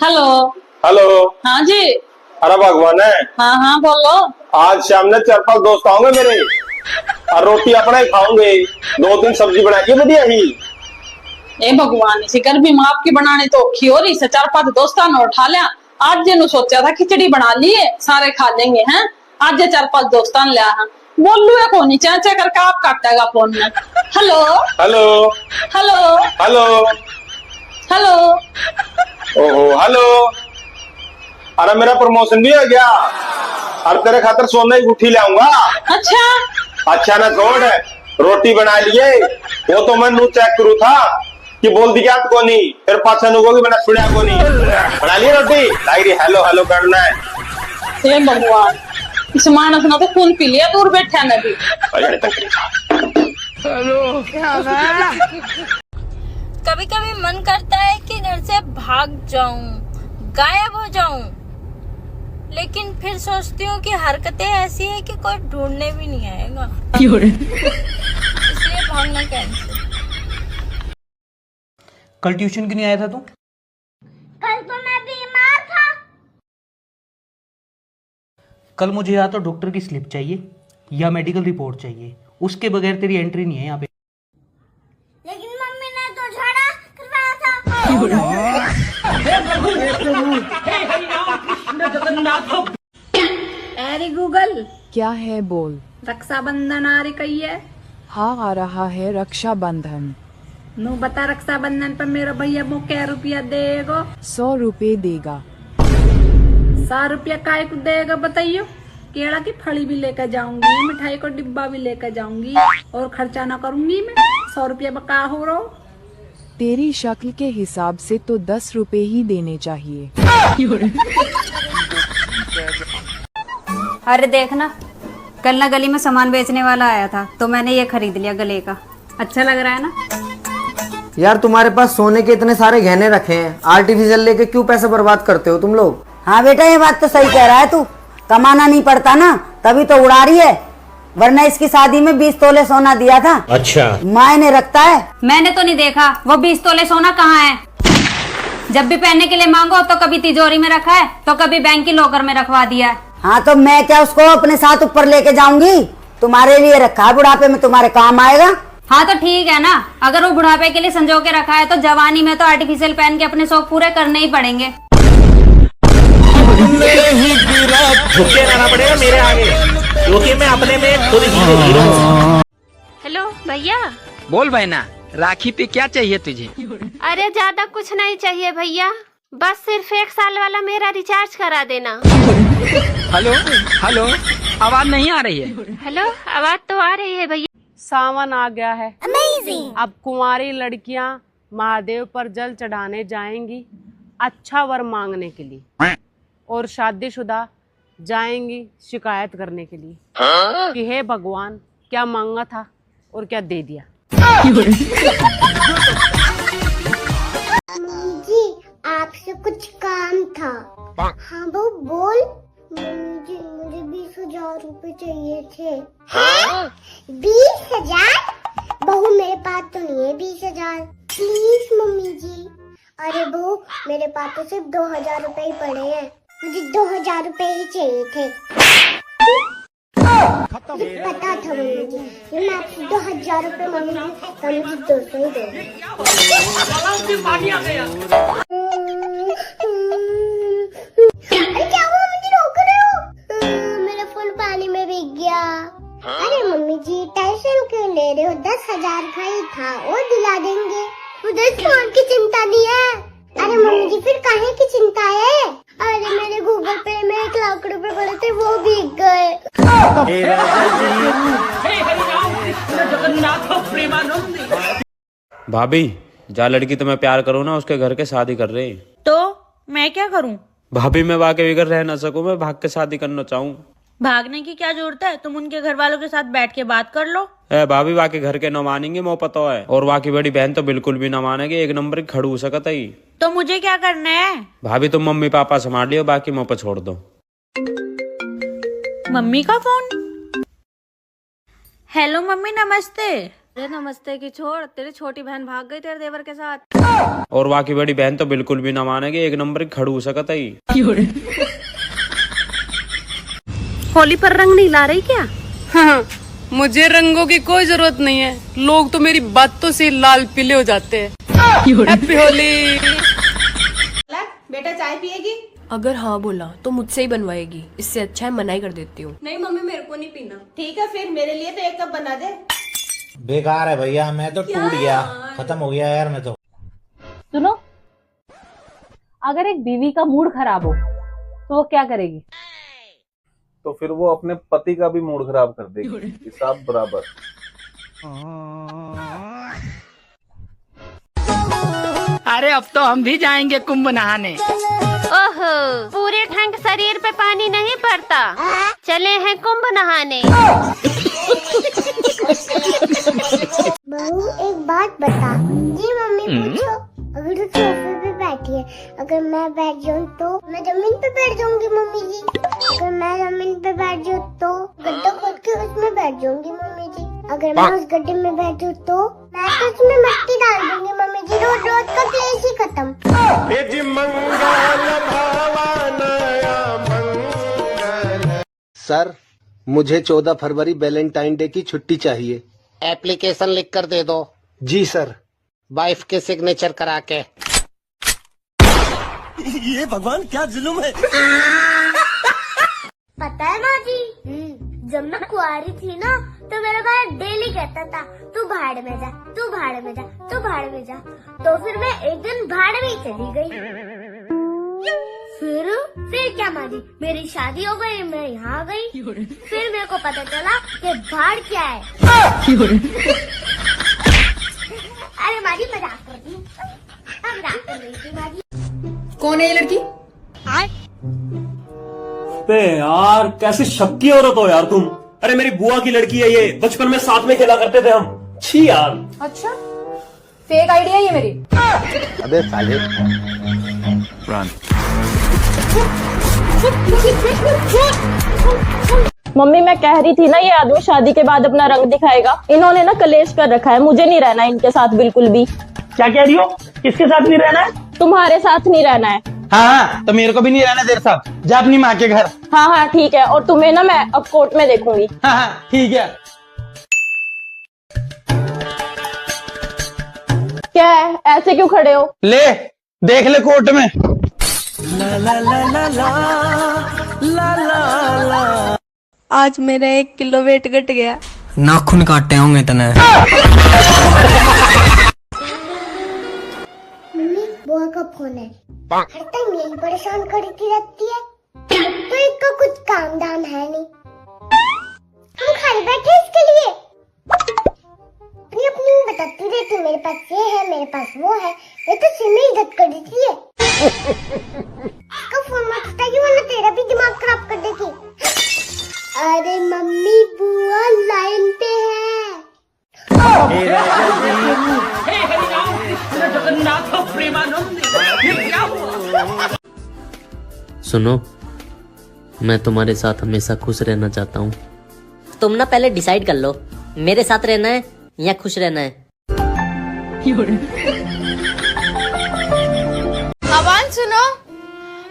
Hello. Hello. हाँ जी। अरे भगवान है। हाँ हाँ बोलो। आज शाम में 4-5 दोस्त आओगे मेरे और रोटी अपना ही खाओगे। 2-3 सब्जी बनाइए बढ़िया ही। ए भगवान, इसी गर्मी में आपकी बनाने तो औखी हो रही से 4-5 दोस्तान ने उठा लिया। आज जेनु सोचा था खिचड़ी बना लिए सारे खा लेंगे हैं। आज जे 4-5 दोस्तान लिया है। बोलू है कौन चा चा करके आप काटेगा फोन में। Hello hello. Hello hello. Hello. ओहो हेलो। अरे मेरा प्रमोशन भी हो गया और तेरे खातर सोने की गुठी लाऊंगा। अच्छा ना छोड़, रोटी बना लिए वो तो मैं नू चेक करू था कि बोल दी क्या को नहीं, फिर पाछा नु को मैंने सुना को नहीं। बना ली रोटी लाइरी हेलो हेलो करना है। हे भगवान, इस मानस ने तो खून पी लिया दूर बैठा ने भी। हेलो क्या कभी कभी मन करता है कि घर से भाग जाऊं, गायब हो जाऊं, लेकिन फिर सोचती हूँ कि हरकतें ऐसी है कि कोई ढूंढने भी नहीं आएगा। इसलिए भागना कैंसिल। कल ट्यूशन क्यों नहीं आया था तू? कल तो मैं बीमार था। कल मुझे या तो डॉक्टर की स्लिप चाहिए या मेडिकल रिपोर्ट चाहिए, उसके बगैर तेरी एंट्री नहीं है यहाँ पे। लेकिन मम्मी ने तो झाड़ा करवाया था। अरे गूगल क्या है बोल। रक्षाबंधन आ रही है। हाँ आ रहा है रक्षाबंधन। नो बता रक्षाबंधन पर मेरा भैया वो क्या रुपया देगा? 100 रुपए देगा। 100 रुपया काय को देगा बताइयो? केला की फली भी लेकर जाऊंगी, मिठाई को डिब्बा भी लेकर जाऊंगी और खर्चा ना करूंगी मैं। 100 रुपया बका हो रहा। तेरी शक्ल के हिसाब से तो 10 रुपए ही देने चाहिए। अरे देखना, कल ना गली में सामान बेचने वाला आया था तो मैंने ये खरीद लिया गले का। अच्छा लग रहा है ना? यार तुम्हारे पास सोने के इतने सारे गहने रखे हैं, आर्टिफिशियल लेके क्यों पैसा बर्बाद करते हो तुम लोग? हाँ बेटा, ये बात तो सही कह रहा है तू। कमाना नहीं पड़ता ना, तभी तो उड़ा रही है। वरना इसकी शादी में 20 तोले सोना दिया था। अच्छा मायने रखता है। मैंने तो नहीं देखा वो 20 तोले सोना कहाँ है। जब भी पहनने के लिए मांगो तो कभी तिजोरी में रखा है तो कभी बैंक की लॉकर में रखवा दिया है। हाँ तो मैं क्या उसको अपने साथ ऊपर लेके जाऊंगी? तुम्हारे लिए रखा है, बुढ़ापे में तुम्हारे काम आएगा। हाँ तो ठीक है ना, अगर वो बुढ़ापे के लिए संजो के रखा है तो जवानी में तो आर्टिफिशियल पहन के अपने शौक पूरे करने ही पड़ेंगे। झुके रहना पड़ेगा मेरे आगे, क्योंकि मैं अपने में खुद हीरो हूँ। हेलो भैया। बोल बहना, राखी पे क्या चाहिए तुझे? अरे ज्यादा कुछ नहीं चाहिए भैया, बस सिर्फ 1 साल वाला मेरा रिचार्ज करा देना। हेलो हेलो, आवाज नहीं आ रही है। हेलो, आवाज तो आ रही है भैया। सावन आ गया है। अमेजिंग। अब कुंवारी लड़कियां महादेव पर जल चढ़ाने जाएंगी अच्छा वर मांगने के लिए, और शादीशुदा जाएंगी शिकायत करने के लिए कि हे भगवान, क्या मांगा था और क्या दे दिया। जी आपसे कुछ काम था। हाँ वो बोल। मुझे 20,000 रुपए चाहिए थे। 20,000? बहू मेरे पास तो नहीं है 20,000। प्लीज मम्मी जी। अरे बहू, मेरे पास तो सिर्फ 2,000 रुपए ही पड़े हैं। मुझे 2,000 रुपए ही चाहिए थे। मुझे पता था मम्मी जी, मैं आपसे 2,000 रुपए मांगूंगी तो मुझे 200 ही दोगे। अरे क्या हुआ, मुझे रोक रहे हो? मेरा फोन पानी में भीग गया। अरे मम्मी जी टेंशन क्यों ले रहे हो? 10,000 का ही था, वो दिला देंगे। मुझे फोन की चिंता नहीं है। अरे मम्मी जी फिर काहे की चिंता है? अरे मेरे गूगल पे में 1 लाख रुपए पड़े थे, वो भीग गए। भाभी, जा लड़की तुम्हें प्यार करो ना, उसके घर के शादी कर रहे हैं। तो मैं क्या करूँ? भाभी मैं वाकई बिगड़ रह ना सकूं, मैं भाग के शादी करना चाहूँ। भागने की क्या जरूरत है? तुम उनके घर वालों के साथ बैठ के बात कर लो। भाभी वाकई घर के न मानेंगे, मोह पता है, और वाकई बड़ी बहन तो बिल्कुल भी न मानेगी। 1 नंबर की खड़ू सकता ही। तो मुझे क्या करना है? भाभी तुम मम्मी पापा संभाल लियो, बाकी मुँह पर छोड़ दो। मम्मी का फोन। हेलो मम्मी, नमस्ते। अरे नमस्ते की छोड़, तेरी छोटी बहन भाग गई तेरे देवर के साथ। और वहाँ की बड़ी बहन तो बिल्कुल भी ना मानेगी, एक नंबर की खड़ूस है कतई। होली पर रंग नहीं ला रही क्या? हाँ, मुझे रंगों की कोई जरूरत नहीं है, लोग तो मेरी बातों से लाल पीले हो जाते हैं। हैप्पी होली। बेटा चाय पिएगी? अगर हाँ बोला तो मुझसे ही बनवाएगी, इससे अच्छा है मना ही कर देती हूँ। नहीं मम्मी मेरे को नहीं पीना। ठीक है फिर मेरे लिए तो 1 कप बना दे। बेकार है भैया, मैं तो टूट गया, खत्म हो गया यार मैं तो। सुनो, अगर एक बीवी का मूड खराब हो तो वो क्या करेगी? तो फिर वो अपने पति का भी मूड खराब कर देगी, हिसाब बराबर। अरे अब तो हम भी जाएंगे कुंभ नहाने। ओहो, पूरे ठंड शरीर पे पानी नहीं पड़ता, चले हैं कुंभ नहाने। बहू एक बात बता। जी मम्मी पूछो। अगर तू सोफे पे बैठी है, अगर मैं बैठ जाऊँ तो? मैं जमीन पे बैठ जाऊंगी मम्मी जी। अगर मैं जमीन पे बैठ जाऊँ तो गड्ढा खोद के उसमें बैठ जाऊंगी मम्मी जी। अगर मैं उस गड्ढे में बैठूं तो मैं तो उसमें मिट्टी डाल दूंगी मम्मी जी। रोज रोज का क्लेश ही खत्म। सर, मुझे 14 फरवरी वैलेंटाइन डे की छुट्टी चाहिए। एप्लीकेशन लिख कर दे दो। जी सर। वाइफ के सिग्नेचर करा के। ये भगवान क्या जुल्म है। पता है माँ जी, जब मैं कुंवारी थी ना तो मेरा भाई डेली कहता था तू भाड़ में जा, तू भाड़ में जा, तू भाड़ में जा। तो फिर मैं एक दिन भाड़ में ही चली गई। फिर क्या माँ जी, मेरी शादी हो गई, मैं यहाँ आ गई। फिर मेरे को पता चला कि भाड़ क्या है। अरे माँ जी मजाक कर रही हूँ, मजाक कर रही थी माँ जी। कौन है ये लड़की? बे यार कैसी शक्की औरत हो यार तुम। अरे मेरी बुआ की लड़की है ये, बचपन में साथ में खेला करते थे हम। छी यार। अच्छा, फेक आइडिया ये मेरी। अबे साले। मम्मी मैं कह रही थी ना, ये आदमी शादी के बाद अपना रंग दिखाएगा। इन्होंने ना कलेश कर रखा है, मुझे नहीं रहना इनके साथ बिल्कुल भी। क्या कह रही हो? किसके साथ नहीं रहना है? तुम्हारे साथ नहीं रहना है। हाँ, तो मेरे को भी नहीं रहना तेरे साथ। जा अपनी माँ के घर। हाँ हाँ ठीक है, और तुम्हें ना मैं अब कोर्ट में देखूंगी। हाँ ठीक है। क्या है, ऐसे क्यों खड़े हो? ले देख ले कोर्ट में। आज मेरा 1 किलो वेट घट गया। नाखून काटे होंगे तने। मम्मी बुआ का फोन है, हर टाइम यही परेशान करती रहती है। तो इसका कुछ काम दाम है नहीं, हम खाली बैठे इसके लिए। अपनी अपनी बताती रहती, मेरे पास ये है, मेरे पास वो है। ये तो सिम ही इज्जत कर देती है। इसका फोन मत उठाइए वरना तेरा भी दिमाग खराब कर देगी। अरे मम्मी बुआ लाइन पे है। सुनो, मैं तुम्हारे साथ हमेशा खुश रहना चाहता हूँ। तुम ना पहले डिसाइड कर लो, मेरे साथ रहना है या खुश रहना है। अबान सुनो,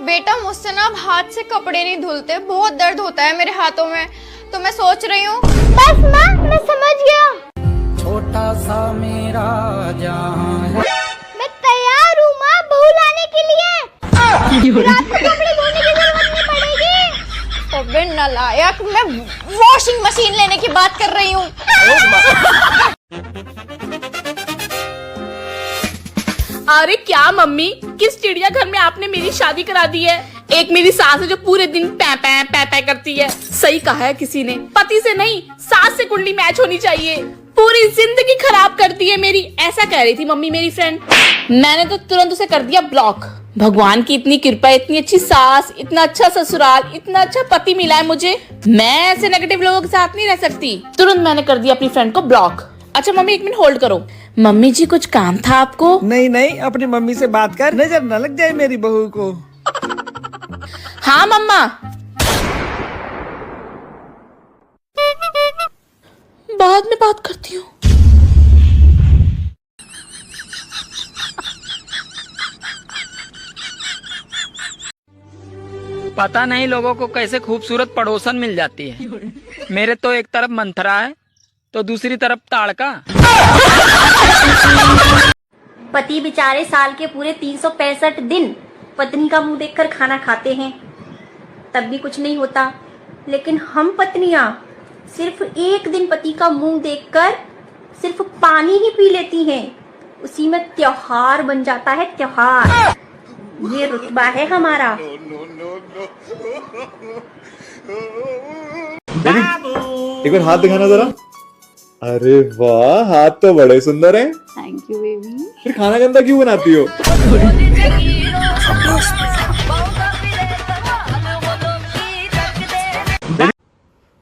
बेटा मुझसे ना हाथ से कपड़े नहीं धुलते, बहुत दर्द होता है मेरे हाथों में, तो मैं सोच रही हूँ। बस माँ मैं समझ गया। छोटा सा मेरा जहां है। मैं तैयार हूँ माँ बहू लाने के लिए। रात को कपड़े धोने की जरूरत नहीं पड़ेगी। तो बिन नालायक, मैं वॉशिंग मशीन लेने की बात कर रही हूँ। अरे क्या मम्मी, किस चिड़ियाघर में आपने मेरी शादी करा दी है? एक मेरी सास है जो पूरे दिन पै पै पै पै करती है। सही कहा है किसी ने, पति से नहीं सास से कुंडली मैच होनी चाहिए। पूरी जिंदगी खराब कर दी है मेरी, ऐसा कह रही थी मम्मी मेरी फ्रेंड। मैंने तो तुरंत उसे कर दिया ब्लॉक। भगवान की इतनी कृपा, इतनी अच्छी सास, इतना अच्छा ससुराल, इतना अच्छा पति मिला है मुझे। मैं ऐसे नेगेटिव लोगों के साथ नहीं रह सकती। तुरंत मैंने कर दिया अपनी फ्रेंड को ब्लॉक। अच्छा मम्मी 1 मिनट होल्ड करो। मम्मी जी कुछ काम था आपको? नहीं नहीं, अपनी मम्मी से बात कर, नजर न लग जाए मेरी बहू को। हाँ मम्मा। बाद में बात करती हूँ। पता नहीं लोगों को कैसे खूबसूरत पड़ोसन मिल जाती है। मेरे तो एक तरफ मंथरा है तो दूसरी तरफ ताड़का। पति बेचारे साल के पूरे 365 दिन पत्नी का मुंह देखकर खाना खाते हैं, तब भी कुछ नहीं होता। लेकिन हम पत्नियां सिर्फ एक दिन पति का मुंह देखकर सिर्फ पानी ही पी लेती हैं, उसी में त्योहार बन जाता है, त्योहार। ये रुतबा है हमारा। एक बार हाथ दिखाना जरा। अरे वाह, हाथ तो बड़े सुंदर हैं। Thank you baby. फिर खाना गंदा क्यों बनाती हो?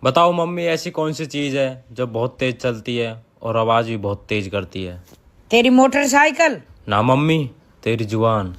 बताओ मम्मी, ऐसी कौन सी चीज है जो बहुत तेज चलती है और आवाज भी बहुत तेज करती है? तेरी मोटरसाइकिल। ना मम्मी, तेरी जुबान।